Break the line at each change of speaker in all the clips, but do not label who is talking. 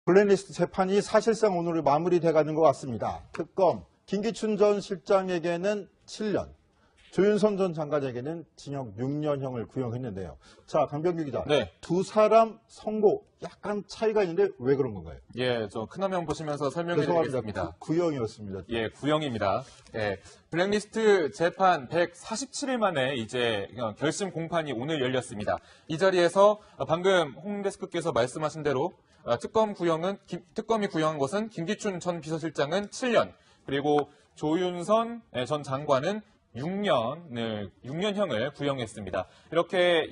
블랙리스트 재판이 사실상 오늘 마무리돼가는 것 같습니다. 특검 김기춘 전 실장에게는 7년, 조윤선 전 장관에게는 징역 6년형을 구형했는데요. 자, 강병규 기자.
네.
두 사람 선고 약간 차이가 있는데 왜 그런 건가요?
예, 저 큰 화면 보시면서 설명해 드리겠습니다.
구형이었습니다.
예, 구형입니다. 예, 블랙리스트 재판 147일 만에 이제 결심 공판이 오늘 열렸습니다. 이 자리에서 방금 홍 데스크께서 말씀하신 대로 특검이 구형한 것은 김기춘 전 비서실장은 7년, 그리고 조윤선 전 장관은 6년형을 구형했습니다. 이렇게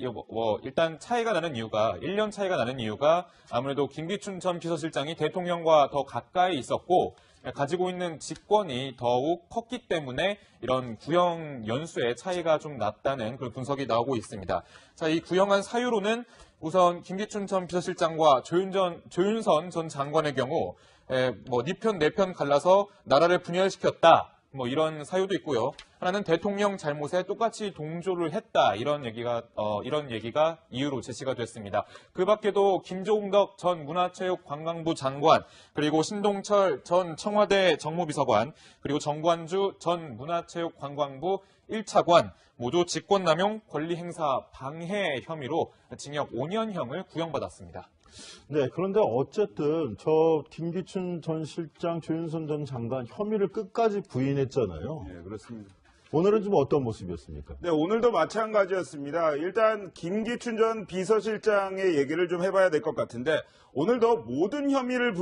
일단 차이가 나는 이유가 1년 차이가 나는 이유가 아무래도 김기춘 전 비서실장이 대통령과 더 가까이 있었고 가지고 있는 직권이 더욱 컸기 때문에 이런 구형 연수의 차이가 좀 났다는 그런 분석이 나오고 있습니다. 자, 이 구형한 사유로는 우선 김기춘 전 비서실장과 조윤선 전 장관의 경우 네 편, 네 편 갈라서 나라를 분열시켰다. 이런 사유도 있고요. 하나는 대통령 잘못에 똑같이 동조를 했다. 이런 얘기가 이유로 제시가 됐습니다. 그 밖에도 김종덕 전 문화체육관광부 장관, 그리고 신동철 전 청와대 정무비서관, 그리고 정관주 전 문화체육관광부 1차관, 모두 직권남용 권리행사 방해 혐의로 징역 5년형을 구형받았습니다.
네, 그런데 어쨌든 저 김기춘 전 실장, 조윤선 전 장관 혐의를 끝까지 부인했잖아요.
네, 그렇습니다.
오늘은 좀 어떤 모습이었습니까?
네, 오늘도 마찬가지였습니다. 일단 김기춘 전 비서실장의 얘기를 좀 해봐야 될 것 같은데 오늘도 모든 혐의를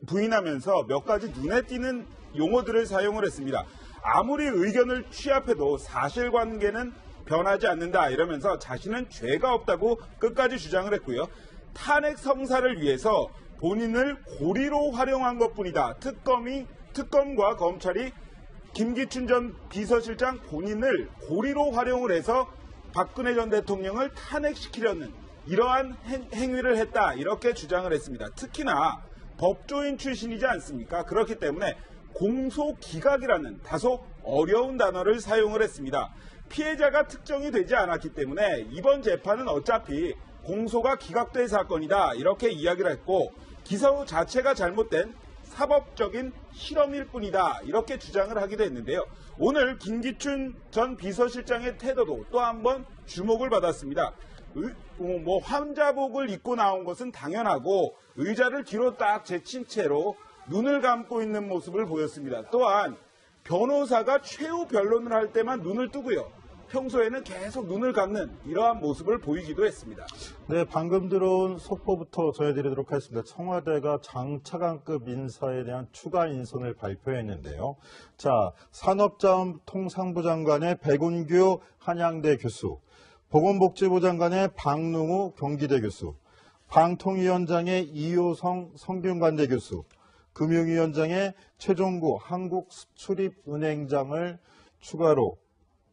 부인하면서 몇 가지 눈에 띄는 용어들을 사용을 했습니다. 아무리 의견을 취합해도 사실관계는 변하지 않는다 이러면서 자신은 죄가 없다고 끝까지 주장을 했고요. 탄핵 성사를 위해서 본인을 고리로 활용한 것뿐이다. 특검과 검찰이 김기춘 전 비서실장 본인을 고리로 활용을 해서 박근혜 전 대통령을 탄핵시키려는 이러한 행위를 했다. 이렇게 주장을 했습니다. 특히나 법조인 출신이지 않습니까? 그렇기 때문에 공소기각이라는 다소 어려운 단어를 사용을 했습니다. 피해자가 특정이 되지 않았기 때문에 이번 재판은 어차피 공소가 기각될 사건이다 이렇게 이야기를 했고 기소 자체가 잘못된 사법적인 실험일 뿐이다 이렇게 주장을 하기도 했는데요. 오늘 김기춘 전 비서실장의 태도도 또 한 번 주목을 받았습니다. 환자복을 입고 나온 것은 당연하고 의자를 뒤로 딱 제친 채로 눈을 감고 있는 모습을 보였습니다. 또한 변호사가 최후 변론을 할 때만 눈을 뜨고요. 평소에는 계속 눈을 감는 이러한 모습을 보이기도 했습니다.
네, 방금 들어온 속보부터 전해드리도록 하겠습니다. 청와대가 장차관급 인사에 대한 추가 인선을 발표했는데요. 자, 산업자원통상부 장관의 백운규 한양대 교수, 보건복지부 장관의 박능우 경기대 교수, 방통위원장의 이효성 성균관대 교수, 금융위원장의 최종구 한국수출입은행장을 추가로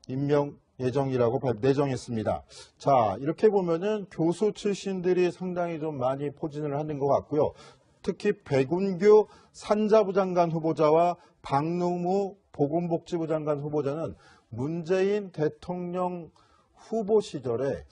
임명 예정이라고 내정했습니다. 자, 이렇게 보면은 교수 출신들이 상당히 좀 많이 포진을 하는 것 같고요. 특히 백운규 산자부 장관 후보자와 박능우 보건복지부 장관 후보자는 문재인 대통령 후보 시절에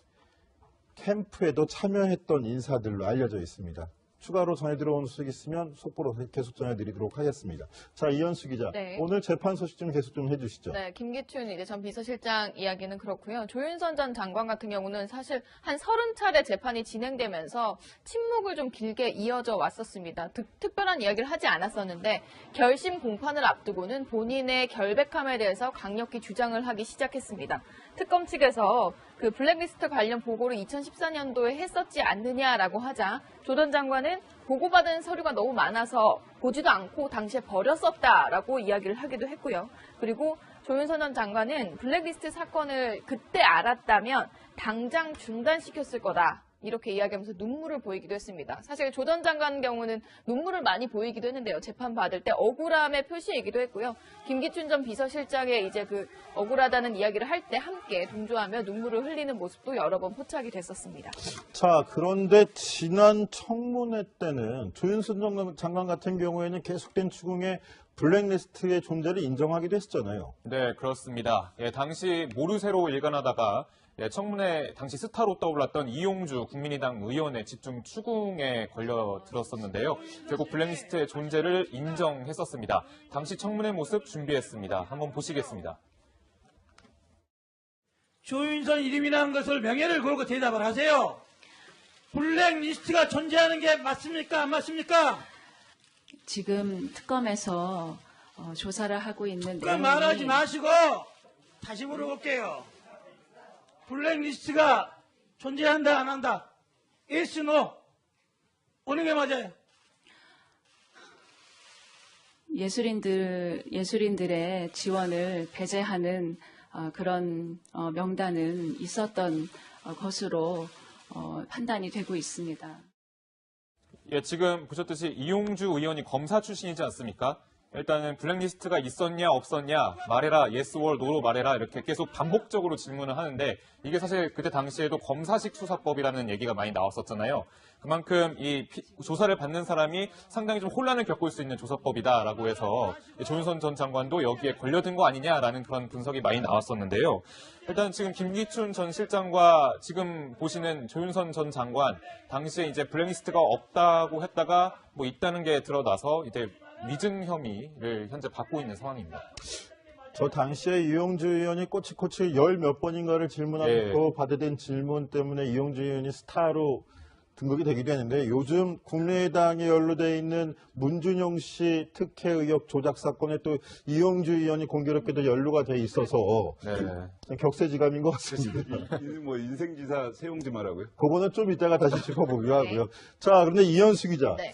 캠프에도 참여했던 인사들로 알려져 있습니다. 추가로 전해 들어온 소식 있으면 속보로 계속 전해드리도록 하겠습니다. 자, 이현수 기자,
네.
오늘 재판 소식 좀 계속 좀 해주시죠.
네, 김기춘 전 비서실장 이야기는 그렇고요. 조윤선 전 장관 같은 경우는 사실 한 30차례 재판이 진행되면서 침묵을 좀 길게 이어져 왔었습니다. 특별한 이야기를 하지 않았었는데 결심 공판을 앞두고는 본인의 결백함에 대해서 강력히 주장을 하기 시작했습니다. 특검 측에서 그 블랙리스트 관련 보고를 2014년도에 했었지 않느냐라고 하자 조 전 장관은 보고받은 서류가 너무 많아서 보지도 않고 당시에 버렸었다라고 이야기를 하기도 했고요. 그리고 조윤선 전 장관은 블랙리스트 사건을 그때 알았다면 당장 중단시켰을 거다. 이렇게 이야기하면서 눈물을 보이기도 했습니다. 사실 조 전 장관 경우는 눈물을 많이 보이기도 했는데요. 재판 받을 때 억울함의 표시이기도 했고요. 김기춘 전 비서실장의 이제 그 억울하다는 이야기를 할 때 함께 동조하며 눈물을 흘리는 모습도 여러 번 포착이 됐었습니다.
자, 그런데 지난 청문회 때는 조윤선 장관 같은 경우에는 계속된 추궁에 블랙리스트의 존재를 인정하기도 했었잖아요.
네, 그렇습니다. 예, 당시 모르쇠로 일관하다가 청문회 당시 스타로 떠올랐던 이용주 국민의당 의원의 집중 추궁에 걸려들었었는데요. 결국 블랙리스트의 존재를 인정했었습니다. 당시 청문회 모습 준비했습니다. 한번 보시겠습니다.
조윤선 이름이라는 것을 명예를 걸고 대답을 하세요. 블랙리스트가 존재하는 게 맞습니까? 안 맞습니까?
지금 특검에서 조사를 하고 있는
그 말하지 마시고 다시 물어볼게요. 블랙리스트가 존재한다 안 한다? yes, no? 어느 게 맞아요?
예술인들의 지원을 배제하는 그런 명단은 있었던 것으로 판단이 되고 있습니다.
예, 지금 보셨듯이 이용주 의원이 검사 출신이지 않습니까? 일단은 블랙리스트가 있었냐 없었냐 말해라, yes or no로 말해라 이렇게 계속 반복적으로 질문을 하는데 이게 사실 그때 당시에도 검사식 수사법이라는 얘기가 많이 나왔었잖아요. 그만큼 이 조사를 받는 사람이 상당히 좀 혼란을 겪을 수 있는 조사법이다라고 해서 조윤선 전 장관도 여기에 걸려든 거 아니냐라는 그런 분석이 많이 나왔었는데요. 일단 지금 김기춘 전 실장과 지금 보시는 조윤선 전 장관 당시에 이제 블랙리스트가 없다고 했다가 뭐 있다는 게 드러나서 이제 위증 혐의를 현재 받고 있는 상황입니다.
저 당시에 이용주 의원이 꼬치꼬치 10몇 번인가를 질문하고 받아든 질문 때문에 이용주 의원이 스타로 등극이 되기도 했는데 요즘 국민의당에 연루되어 있는 문준용 씨 특혜 의혹 조작 사건에 또 이용주 의원이 공교롭게도 연루가 돼 있어서 격세지감인 것 같습니다.
뭐 인생지사 세용지 말하고요.
그거는 좀 이따가 다시 짚어보기로 하고요. 자, 그런데 이현수 기자.
네.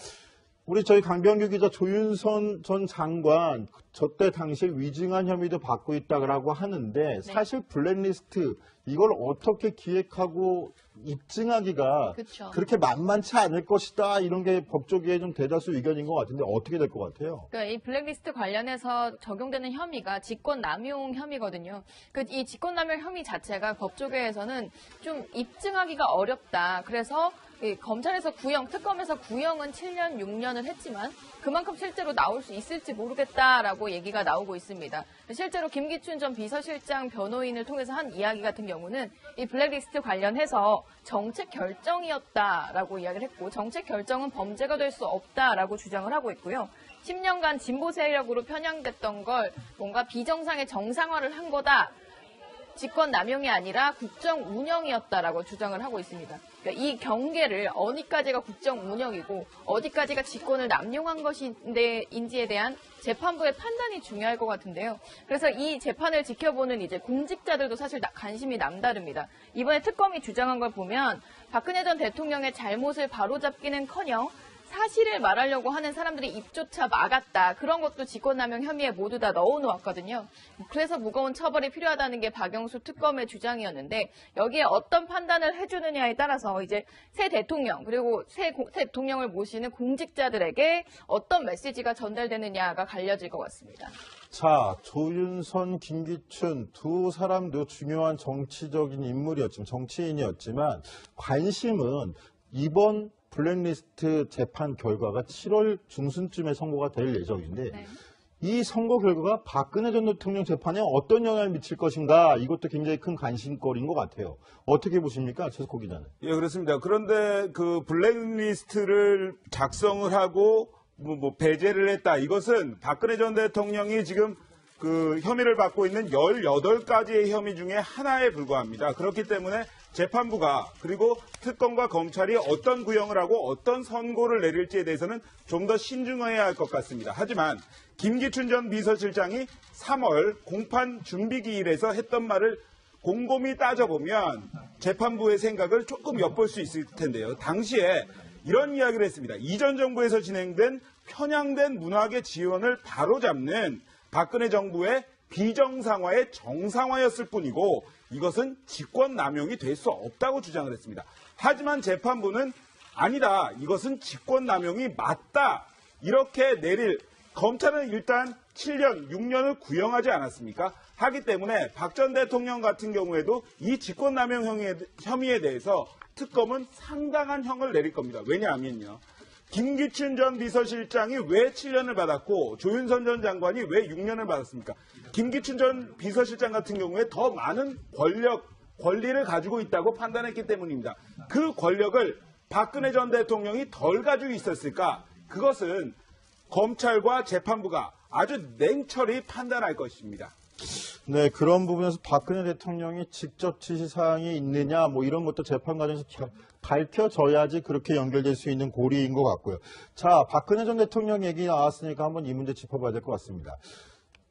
우리 저희 강병규 기자 조윤선 전 장관 저때 당시에 위증한 혐의도 받고 있다고 하는데 사실 블랙리스트 이걸 어떻게 기획하고 입증하기가
그쵸.
그렇게 만만치 않을 것이다 이런 게 법조계의 좀 대다수 의견인 것 같은데 어떻게 될 것 같아요?
그러니까 이 블랙리스트 관련해서 적용되는 혐의가 직권남용 혐의거든요. 이 직권남용 혐의 자체가 법조계에서는 좀 입증하기가 어렵다. 그래서 검찰에서 특검에서 구형은 7년, 6년을 했지만 그만큼 실제로 나올 수 있을지 모르겠다라고 얘기가 나오고 있습니다. 실제로 김기춘 전 비서실장 변호인을 통해서 한 이야기 같은 경우는 이 블랙리스트 관련해서 정책 결정이었다라고 이야기를 했고 정책 결정은 범죄가 될 수 없다라고 주장을 하고 있고요. 10년간 진보 세력으로 편향됐던 걸 뭔가 비정상의 정상화를 한 거다. 직권 남용이 아니라 국정 운영이었다라고 주장을 하고 있습니다. 그러니까 이 경계를 어디까지가 국정 운영이고 어디까지가 직권을 남용한 것인지에 대한 재판부의 판단이 중요할 것 같은데요. 그래서 이 재판을 지켜보는 이제 공직자들도 사실 관심이 남다릅니다. 이번에 특검이 주장한 걸 보면 박근혜 전 대통령의 잘못을 바로잡기는커녕 사실을 말하려고 하는 사람들이 입조차 막았다. 그런 것도 직권남용 혐의에 모두 다 넣어놓았거든요. 그래서 무거운 처벌이 필요하다는 게 박영수 특검의 주장이었는데 여기에 어떤 판단을 해주느냐에 따라서 이제 새 대통령 그리고 새 대통령을 모시는 공직자들에게 어떤 메시지가 전달되느냐가 갈려질 것 같습니다.
자, 조윤선, 김기춘 두 사람도 중요한 정치적인 인물이었지만 정치인이었지만 관심은 이번 블랙리스트 재판 결과가 7월 중순쯤에 선고가 될 예정인데 이 선고 결과가 박근혜 전 대통령 재판에 어떤 영향을 미칠 것인가 이것도 굉장히 큰 관심거리인 것 같아요. 어떻게 보십니까? 최석호 기자는.
예, 그렇습니다. 그런데 그 블랙리스트를 작성을 하고 배제를 했다. 이것은 박근혜 전 대통령이 지금 그 혐의를 받고 있는 18가지의 혐의 중에 하나에 불과합니다. 그렇기 때문에 재판부가 그리고 특검과 검찰이 어떤 구형을 하고 어떤 선고를 내릴지에 대해서는 좀 더 신중해야 할 것 같습니다. 하지만 김기춘 전 비서실장이 3월 공판 준비기일에서 했던 말을 곰곰이 따져보면 재판부의 생각을 조금 엿볼 수 있을 텐데요. 당시에 이런 이야기를 했습니다. 이전 정부에서 진행된 편향된 문학의 지원을 바로잡는 박근혜 정부의 비정상화의 정상화였을 뿐이고 이것은 직권남용이 될 수 없다고 주장을 했습니다. 하지만 재판부는 아니다. 이것은 직권남용이 맞다. 이렇게 내릴 검찰은 일단 7년, 6년을 구형하지 않았습니까? 하기 때문에 박 전 대통령 같은 경우에도 이 직권남용 혐의에 대해서 특검은 상당한 형을 내릴 겁니다. 왜냐하면요. 김기춘 전 비서실장이 왜 7년을 받았고 조윤선 전 장관이 왜 6년을 받았습니까? 김기춘 전 비서실장 같은 경우에 더 많은 권력, 권리를 가지고 있다고 판단했기 때문입니다. 그 권력을 박근혜 전 대통령이 덜 가지고 있었을까? 그것은 검찰과 재판부가 아주 냉철히 판단할 것입니다.
네, 그런 부분에서 박근혜 대통령이 직접 지시사항이 있느냐, 뭐 이런 것도 재판 과정에서 밝혀져야지 그렇게 연결될 수 있는 고리인 것 같고요. 자, 박근혜 전 대통령 얘기 나왔으니까 한번 이 문제 짚어봐야 될 것 같습니다.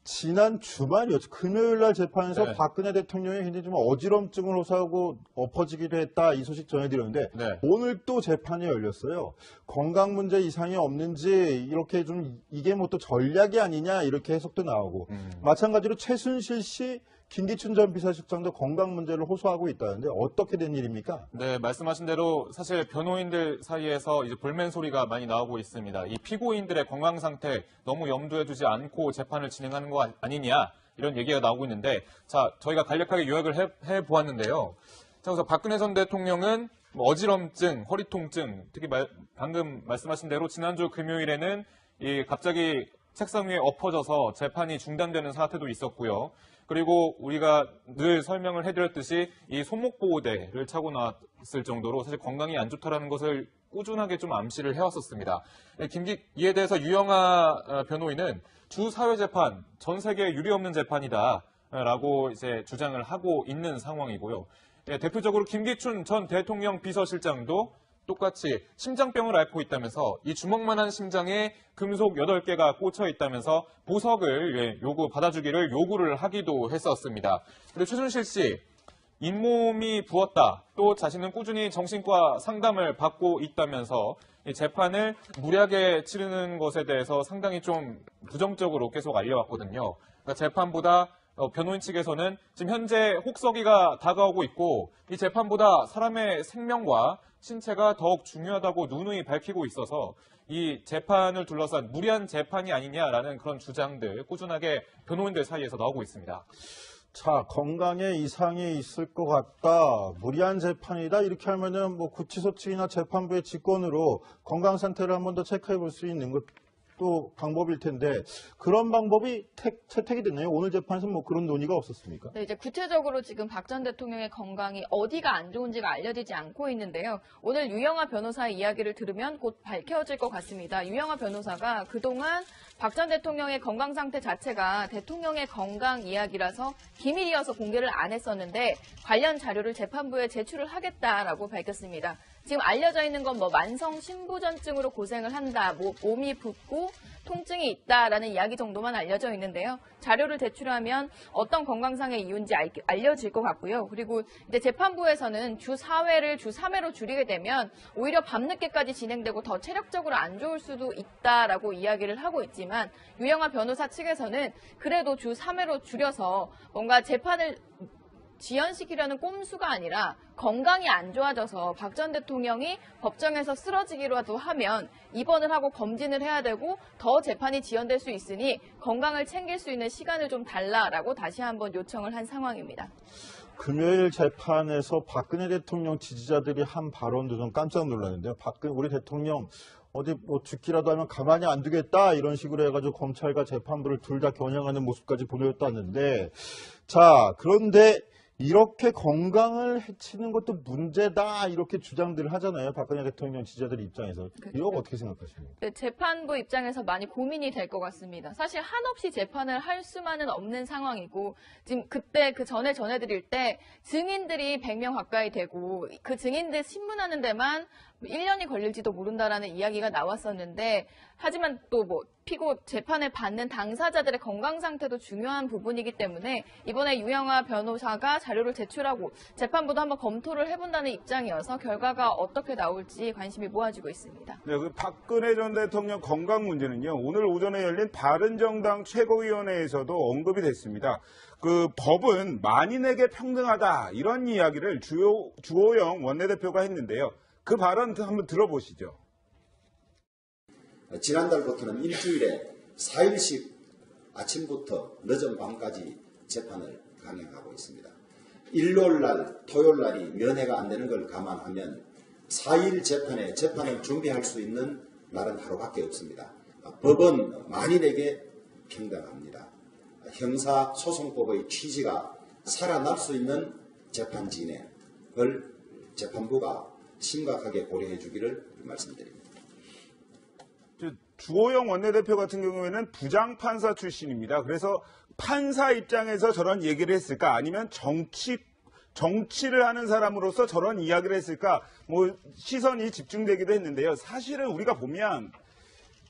지난 주말이었죠. 금요일 날 재판에서
네.
박근혜 대통령이 굉장히 좀 어지럼증을 호소하고 엎어지기도 했다. 이 소식 전해드렸는데
네.
오늘 또 재판이 열렸어요. 건강 문제 이상이 없는지 이렇게 좀 이게 뭐 또 전략이 아니냐 이렇게 해석도 나오고 마찬가지로 최순실 씨, 김기춘 전 비서실장도 건강 문제를 호소하고 있다는데 어떻게 된 일입니까?
네, 말씀하신 대로 사실 변호인들 사이에서 이제 볼멘 소리가 많이 나오고 있습니다. 이 피고인들의 건강 상태 너무 염두에 두지 않고 재판을 진행하는 거 아니냐 이런 얘기가 나오고 있는데, 자, 저희가 간략하게 요약을 해 보았는데요. 자, 그래서 박근혜 전 대통령은 뭐 어지럼증, 허리 통증, 특히 방금 말씀하신 대로 지난주 금요일에는 갑자기 책상 위에 엎어져서 재판이 중단되는 사태도 있었고요. 그리고 우리가 늘 설명을 해드렸듯이 이 손목보호대를 차고 나왔을 정도로 사실 건강이 안 좋다라는 것을 꾸준하게 좀 암시를 해왔었습니다. 이에 대해서 유영하 변호인은 주 사회재판, 전 세계에 유례없는 재판이다라고 이제 주장을 하고 있는 상황이고요. 대표적으로 김기춘 전 대통령 비서실장도 똑같이 심장병을 앓고 있다면서 이 주먹만한 심장에 금속 8개가 꽂혀 있다면서 보석을 받아주기를 요구를 하기도 했었습니다. 근데 최순실 씨, 잇몸이 부었다. 또 자신은 꾸준히 정신과 상담을 받고 있다면서 이 재판을 무리하게 치르는 것에 대해서 상당히 좀 부정적으로 계속 알려왔거든요. 그러니까 재판보다 변호인 측에서는 지금 현재 혹서기가 다가오고 있고 이 재판보다 사람의 생명과 신체가 더욱 중요하다고 누누이 밝히고 있어서 이 재판을 둘러싼 무리한 재판이 아니냐라는 그런 주장들 꾸준하게 변호인들 사이에서 나오고 있습니다.
자, 건강에 이상이 있을 것 같다. 무리한 재판이다. 이렇게 하면은 뭐 구치소 측이나 재판부의 직권으로 건강 상태를 한 번 더 체크해 볼 수 있는 것도 방법일 텐데 그런 방법이 채택이 됐나요? 오늘 재판에서 뭐 그런 논의가 없었습니까?
네, 이제 구체적으로 지금 박 전 대통령의 건강이 어디가 안 좋은지가 알려지지 않고 있는데요. 오늘 유영하 변호사의 이야기를 들으면 곧 밝혀질 것 같습니다. 유영하 변호사가 그동안 박 전 대통령의 건강 상태 자체가 대통령의 건강 이야기라서 기밀이어서 공개를 안 했었는데 관련 자료를 재판부에 제출을 하겠다라고 밝혔습니다. 지금 알려져 있는 건 뭐 만성 신부전증으로 고생을 한다, 뭐 몸이 붓고 통증이 있다라는 이야기 정도만 알려져 있는데요. 자료를 제출하면 어떤 건강상의 이유인지 알려질 것 같고요. 그리고 이제 재판부에서는 주 4회를 주 3회로 줄이게 되면 오히려 밤늦게까지 진행되고 더 체력적으로 안 좋을 수도 있다라고 이야기를 하고 있지만 유영하 변호사 측에서는 그래도 주 3회로 줄여서 뭔가 재판을 지연시키려는 꼼수가 아니라 건강이 안 좋아져서 박 전 대통령이 법정에서 쓰러지기라도 하면 입원을 하고 검진을 해야 되고 더 재판이 지연될 수 있으니 건강을 챙길 수 있는 시간을 좀 달라라고 다시 한번 요청을 한 상황입니다.
금요일 재판에서 박근혜 대통령 지지자들이 한 발언도 좀 깜짝 놀랐는데요. 우리 대통령 어디 뭐 죽기라도 하면 가만히 안 두겠다 이런 식으로 해가지고 검찰과 재판부를 둘 다 겨냥하는 모습까지 보여줬다는데, 자, 그런데 이렇게 건강을 해치는 것도 문제다 이렇게 주장들을 하잖아요. 박근혜 대통령 지지자들 입장에서. 이거 어떻게 생각하십니까?
네, 재판부 입장에서 많이 고민이 될 것 같습니다. 사실 한없이 재판을 할 수만은 없는 상황이고 지금 그때 그 전에 전해드릴 때 증인들이 100명 가까이 되고 그 증인들 신문하는 데만 1년이 걸릴지도 모른다라는 이야기가 나왔었는데 하지만 또 뭐 피고 재판을 받는 당사자들의 건강 상태도 중요한 부분이기 때문에 이번에 유영하 변호사가 자료를 제출하고 재판부도 한번 검토를 해본다는 입장이어서 결과가 어떻게 나올지 관심이 모아지고 있습니다.
네, 그 박근혜 전 대통령 건강 문제는요. 오늘 오전에 열린 바른정당 최고위원회에서도 언급이 됐습니다. 그 법은 만인에게 평등하다 이런 이야기를 주호영 원내대표가 했는데요. 그 발언 한번 들어보시죠.
지난달부터는 일주일에 4일씩 아침부터 늦은 밤까지 재판을 강행하고 있습니다. 일요일날, 토요일날이 면회가 안 되는 걸 감안하면 4일 재판을 준비할 수 있는 날은 하루밖에 없습니다. 법은 만인에게 평등합니다. 형사소송법의 취지가 살아날 수 있는 재판 진행을 재판부가 심각하게 고려해 주기를 말씀드립니다.
주호영 원내대표 같은 경우에는 부장판사 출신입니다. 그래서 판사 입장에서 저런 얘기를 했을까? 아니면 정치를 하는 사람으로서 저런 이야기를 했을까? 뭐 시선이 집중되기도 했는데요. 사실은 우리가 보면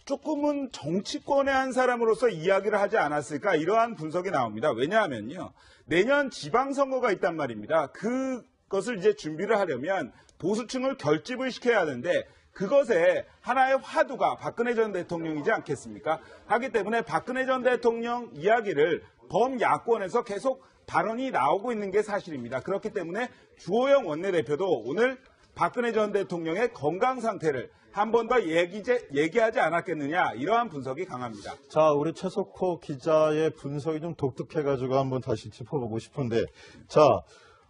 조금은 정치권의 한 사람으로서 이야기를 하지 않았을까? 이러한 분석이 나옵니다. 왜냐하면요. 내년 지방선거가 있단 말입니다. 그것을 이제 준비를 하려면 보수층을 결집을 시켜야 하는데 그것에 하나의 화두가 박근혜 전 대통령이지 않겠습니까? 하기 때문에 박근혜 전 대통령 이야기를 범야권에서 계속 발언이 나오고 있는 게 사실입니다. 그렇기 때문에 주호영 원내대표도 오늘 박근혜 전 대통령의 건강 상태를 한 번 더 얘기하지 않았겠느냐, 이러한 분석이 강합니다.
자, 우리 최석호 기자의 분석이 좀 독특해가지고 한번 다시 짚어보고 싶은데, 자,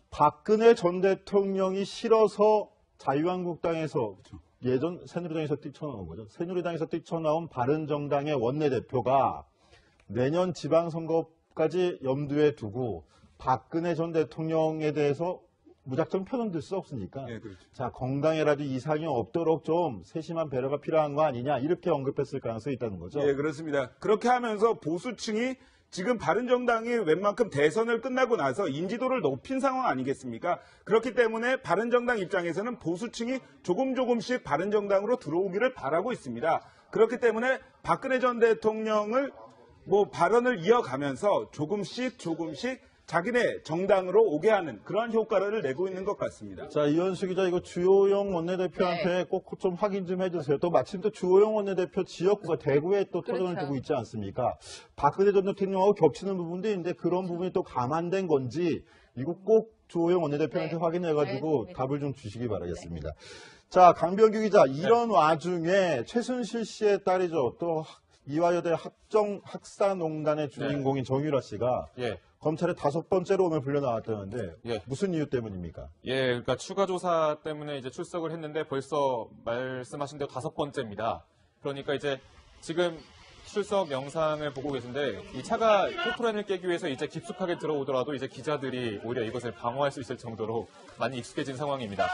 박근혜 전 대통령이 싫어서 자유한국당에서 예전 새누리당에서 뛰쳐나온 거죠. 새누리당에서 뛰쳐나온 바른정당의 원내대표가 내년 지방선거까지 염두에 두고 박근혜 전 대통령에 대해서 무작정 편은 들 수 없으니까
네, 그렇죠.
자, 건강에라도 이상이 없도록 좀 세심한 배려가 필요한 거 아니냐, 이렇게 언급했을 가능성이 있다는 거죠.
네, 그렇습니다. 그렇게 하면서 보수층이 지금 바른정당이 웬만큼 대선을 끝나고 나서 인지도를 높인 상황 아니겠습니까? 그렇기 때문에 바른정당 입장에서는 보수층이 조금씩 바른정당으로 들어오기를 바라고 있습니다. 그렇기 때문에 박근혜 전 대통령을 발언을 이어가면서 조금씩 자기네 정당으로 오게 하는 그러한 효과를 내고 있는 것 같습니다.
자, 이현수 기자, 이거 주호영 원내대표한테
네.
꼭 좀 확인 좀 해주세요. 또 마침 또 주호영 원내대표 지역구가 대구에 또 터전을
그렇죠.
두고 있지 않습니까? 박근혜 전 대통령하고 겹치는 부분도 있는데 그런 부분이 또 감안된 건지 이거 꼭 주호영 원내대표한테
네.
확인해가지고
네.
답을 좀 주시기 바라겠습니다. 자, 강병규 기자, 이런 와중에 최순실 씨의 딸이죠. 또 이화여대 학사농단의 주인공인 정유라 씨가
예.
검찰에 5번째로 오늘 불려 나왔다는데
예.
무슨 이유 때문입니까?
예, 그러니까 추가 조사 때문에 이제 출석을 했는데 벌써 말씀하신 대로 5번째입니다. 그러니까 이제 지금 출석 영상을 보고 계신데 이 차가 포토라인을 깨기 위해서 이제 깊숙하게 들어오더라도 이제 기자들이 오히려 이것을 방어할 수 있을 정도로 많이 익숙해진 상황입니다.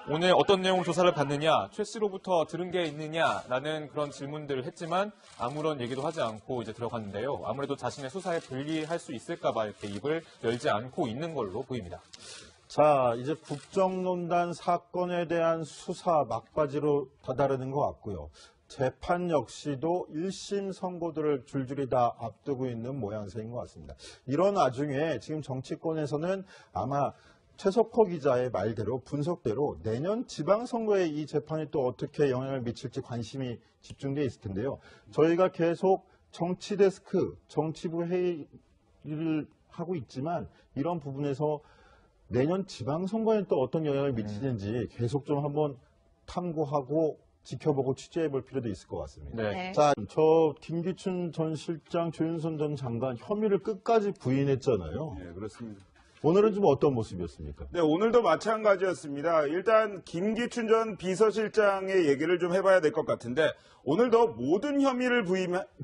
오늘 어떤 내용 조사를 받느냐, 최 씨로부터 들은 게 있느냐라는 그런 질문들을 했지만 아무런 얘기도 하지 않고 이제 들어갔는데요. 아무래도 자신의 수사에 불리할 수 있을까봐 이렇게 입을 열지 않고 있는 걸로 보입니다.
자, 이제 국정농단 사건에 대한 수사 막바지로 다다르는 것 같고요. 재판 역시도 1심 선고들을 줄줄이 다 앞두고 있는 모양새인 것 같습니다. 이런 와중에 지금 정치권에서는 아마 최석호 기자의 말대로 분석대로 내년 지방선거에 이 재판이 또 어떻게 영향을 미칠지 관심이 집중되어 있을 텐데요. 저희가 계속 정치데스크, 정치부 회의를 하고 있지만 이런 부분에서 내년 지방선거에 또 어떤 영향을 미치는지 계속 좀 한번 탐구하고 지켜보고 취재해 볼 필요도 있을 것 같습니다.
네.
네.
자, 저 김기춘 전 실장, 조윤선 전 장관 혐의를 끝까지 부인했잖아요.
네, 그렇습니다.
오늘은 좀 어떤 모습이었습니까?
네, 오늘도 마찬가지였습니다. 일단 김기춘 전 비서실장의 얘기를 좀 해봐야 될 것 같은데 오늘도 모든 혐의를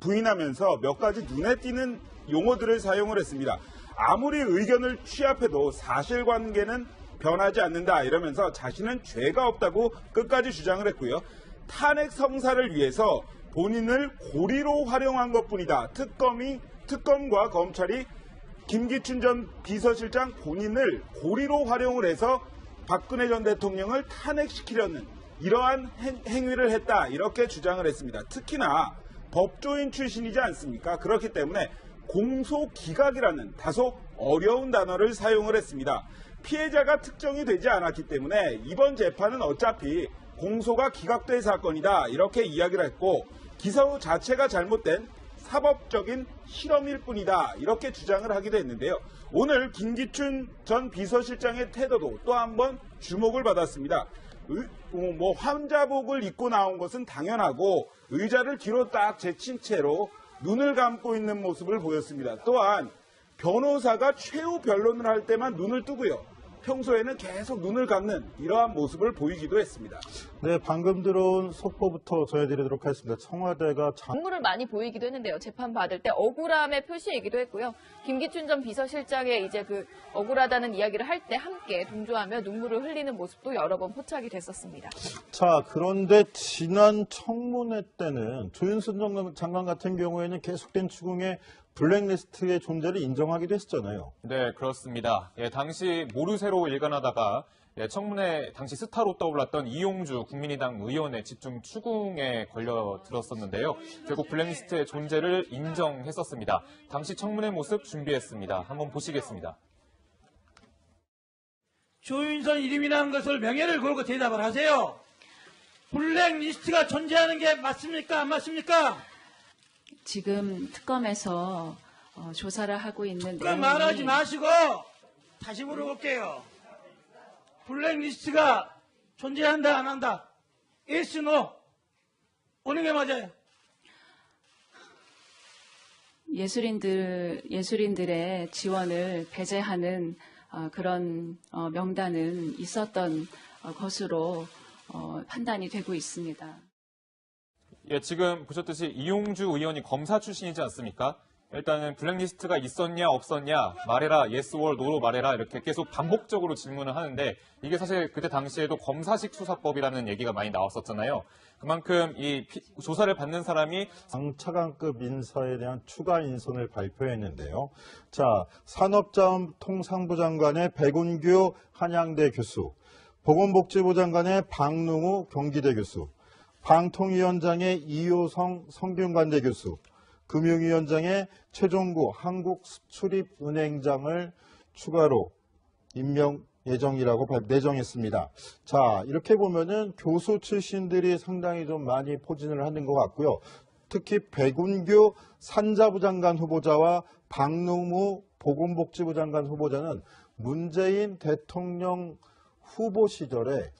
부인하면서 몇 가지 눈에 띄는 용어들을 사용을 했습니다. 아무리 의견을 취합해도 사실관계는 변하지 않는다 이러면서 자신은 죄가 없다고 끝까지 주장을 했고요. 탄핵 성사를 위해서 본인을 고리로 활용한 것뿐이다. 특검과 검찰이 김기춘 전 비서실장 본인을 고리로 활용을 해서 박근혜 전 대통령을 탄핵시키려는 이러한 행위를 했다. 이렇게 주장을 했습니다. 특히나 법조인 출신이지 않습니까? 그렇기 때문에 공소기각이라는 다소 어려운 단어를 사용을 했습니다. 피해자가 특정이 되지 않았기 때문에 이번 재판은 어차피 공소가 기각될 사건이다. 이렇게 이야기를 했고 기소 자체가 잘못된 사법적인 실험일 뿐이다. 이렇게 주장을 하기도 했는데요. 오늘 김기춘 전 비서실장의 태도도 또 한 번 주목을 받았습니다. 환자복을 입고 나온 것은 당연하고 의자를 뒤로 딱 제친 채로 눈을 감고 있는 모습을 보였습니다. 또한 변호사가 최후 변론을 할 때만 눈을 뜨고요. 평소에는 계속 눈을 감는 이러한 모습을 보이기도 했습니다.
네, 방금 들어온 속보부터 전해드리도록 하겠습니다. 청와대가
눈물을 많이 보이기도 했는데요. 재판 받을 때 억울함의 표시이기도 했고요. 김기춘 전 비서실장의 이제 그 억울하다는 이야기를 할 때 함께 동조하며 눈물을 흘리는 모습도 여러 번 포착이 됐었습니다.
자, 그런데 지난 청문회 때는 조윤선 장관 같은 경우에는 계속된 추궁의 블랙리스트의 존재를 인정하기도 했었잖아요.
네, 그렇습니다. 예, 당시 모르쇠로 일관하다가 청문회 당시 스타로 떠올랐던 이용주 국민의당 의원의 집중 추궁에 걸려들었었는데요. 결국 블랙리스트의 존재를 인정했었습니다. 당시 청문회 모습 준비했습니다. 한번 보시겠습니다.
조윤선 이름이 나온 것을 명예를 걸고 대답을 하세요. 블랙리스트가 존재하는 게 맞습니까? 안 맞습니까?
지금 특검에서 조사를 하고 있는
그 말하지 마시고 다시 물어볼게요. 블랙리스트가 존재한다 안 한다? yes, no? 어느 게 맞아요?
예술인들의 지원을 배제하는 그런 명단은 있었던 것으로 판단이 되고 있습니다.
예, 지금 보셨듯이 이용주 의원이 검사 출신이지 않습니까? 일단은 블랙리스트가 있었냐 없었냐 말해라 yes or no로 말해라 이렇게 계속 반복적으로 질문을 하는데 이게 사실 그때 당시에도 검사식 수사법이라는 얘기가 많이 나왔었잖아요. 그만큼 이 조사를 받는 사람이
장차관급 인사에 대한 추가 인선을 발표했는데요. 자, 산업자원통상부 장관의 백운규 한양대 교수, 보건복지부 장관의 박능우 경기대 교수, 방통위원장의 이효성 성균관대 교수, 금융위원장의 최종구 한국수출입은행장을 추가로 임명 예정이라고 내정했습니다. 자, 이렇게 보면은 교수 출신들이 상당히 좀 많이 포진을 하는 것 같고요. 특히 백운규 산자부 장관 후보자와 박능우 보건복지부 장관 후보자는 문재인 대통령 후보 시절에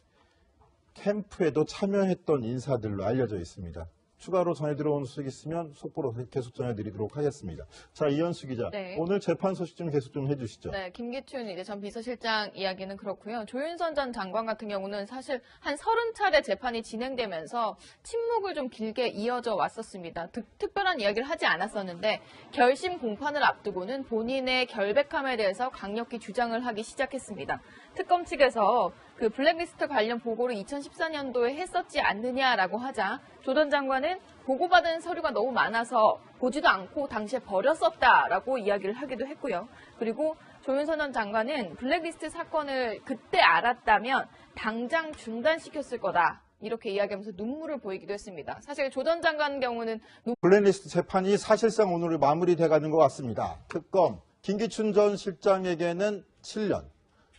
캠프에도 참여했던 인사들로 알려져 있습니다. 추가로 전해 들어온 소식 있으면 속보로 계속 전해드리도록 하겠습니다. 자, 이현수 기자,
네.
오늘 재판 소식 좀 계속 좀 해주시죠.
네, 김기춘 이제 전 비서실장 이야기는 그렇고요. 조윤선 전 장관 같은 경우는 사실 한 30차례 재판이 진행되면서 침묵을 좀 길게 이어져 왔었습니다. 특별한 이야기를 하지 않았었는데 결심 공판을 앞두고는 본인의 결백함에 대해서 강력히 주장을 하기 시작했습니다. 특검 측에서 그 블랙리스트 관련 보고를 2014년도에 했었지 않느냐라고 하자 조 전 장관은 보고받은 서류가 너무 많아서 보지도 않고 당시에 버렸었다라고 이야기를 하기도 했고요. 그리고 조윤선 전 장관은 블랙리스트 사건을 그때 알았다면 당장 중단시켰을 거다. 이렇게 이야기하면서 눈물을 보이기도 했습니다. 사실 조 전 장관 경우는
블랙리스트 재판이 사실상 오늘 마무리돼가는 것 같습니다. 특검 김기춘 전 실장에게는 7년,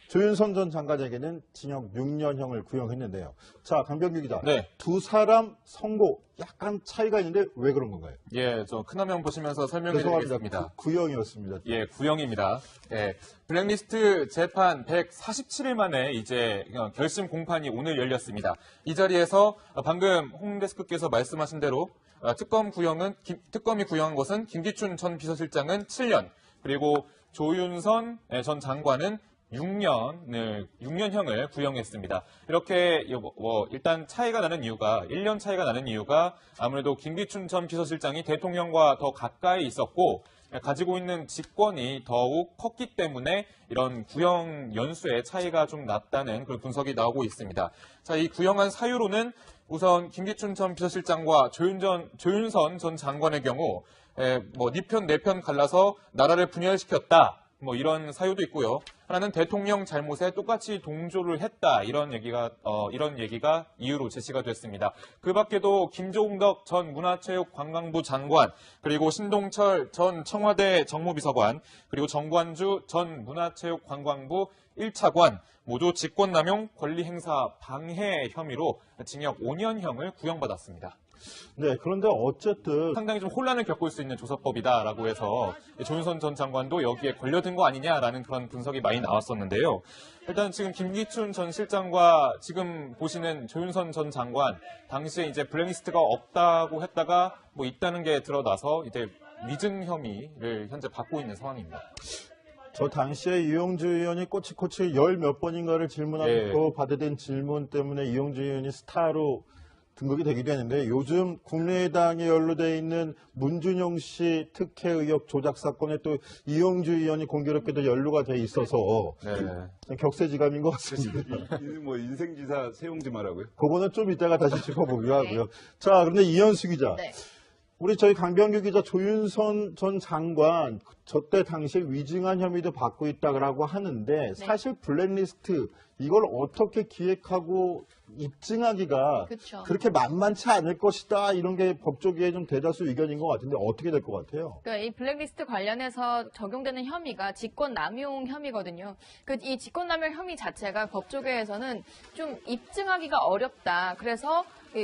조윤선 전 장관에게는 징역 6년형을 구형했는데요. 자, 강병규 기자,
네.
두 사람 선고 약간 차이가 있는데 왜 그런 건가요?
예, 저 큰 화면 보시면서 설명해 드리겠습니다.
구형이었습니다.
예, 구형입니다. 예, 블랙리스트 재판 147일 만에 이제 결심 공판이 오늘 열렸습니다. 이 자리에서 방금 홍 데스크께서 말씀하신 대로 특검이 구형한 것은 김기춘 전 비서실장은 7년, 그리고 조윤선 전 장관은 6년형을 구형했습니다. 이렇게 일단 차이가 나는 이유가 1년 차이가 나는 이유가 아무래도 김기춘 전 비서실장이 대통령과 더 가까이 있었고 가지고 있는 직권이 더욱 컸기 때문에 이런 구형 연수의 차이가 좀 났다는 그런 분석이 나오고 있습니다. 자, 이 구형한 사유로는 우선 김기춘 전 비서실장과 조윤선 전 장관의 경우 네 편, 네 편 갈라서 나라를 분열시켰다. 이런 사유도 있고요. 하나는 대통령 잘못에 똑같이 동조를 했다. 이런 얘기가 이유로 제시가 됐습니다. 그 밖에도 김종덕 전 문화체육관광부 장관, 그리고 신동철 전 청와대 정무비서관, 그리고 정관주 전 문화체육관광부 1차관, 모두 직권남용 권리행사 방해 혐의로 징역 5년형을 구형받았습니다.
네, 그런데 어쨌든
상당히 좀 혼란을 겪을 수 있는 조사법이다라고 해서 조윤선 전 장관도 여기에 걸려든 거 아니냐라는 그런 분석이 많이 나왔었는데요. 일단 지금 김기춘 전 실장과 지금 보시는 조윤선 전 장관 당시에 이제 블랙리스트가 없다고 했다가 있다는 게 드러나서 이제 위증 혐의를 현재 받고 있는 상황입니다.
저 당시에 이용주 의원이 꼬치꼬치 10몇 번인가를 질문하고
예.
받아든 질문 때문에 이용주 의원이 스타로 등극이 되기도 했는데 요즘 국민의당에 연루되어 있는 문준용 씨 특혜 의혹 조작 사건에 또 이용주 의원이 공교롭게도 연루가 돼 있어서
네.
격세지감인 것 같습니다.
뭐 인생지사 세용지 말하고요.
그거는 좀 이따가 다시 짚어보기로 하고요. 자, 그런데 이현수 기자.
네.
우리 저희 강병규 기자 조윤선 전 장관 저때 당시에 위증한 혐의도 받고 있다고 하는데 사실 블랙리스트 이걸 어떻게 기획하고 입증하기가
그쵸.
그렇게 만만치 않을 것이다 이런 게 법조계의 좀 대다수 의견인 것 같은데 어떻게 될 것 같아요?
그러니까 이 블랙리스트 관련해서 적용되는 혐의가 직권남용 혐의거든요. 이 직권남용 혐의 자체가 법조계에서는 좀 입증하기가 어렵다. 그래서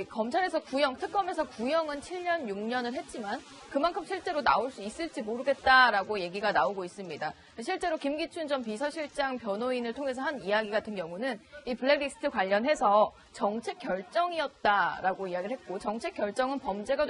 검찰에서 특검에서 구형은 7년, 6년을 했지만 그만큼 실제로 나올 수 있을지 모르겠다라고 얘기가 나오고 있습니다. 실제로 김기춘 전 비서실장 변호인을 통해서 한 이야기 같은 경우는 이 블랙리스트 관련해서 정책 결정이었다라고 이야기를 했고 정책 결정은 범죄가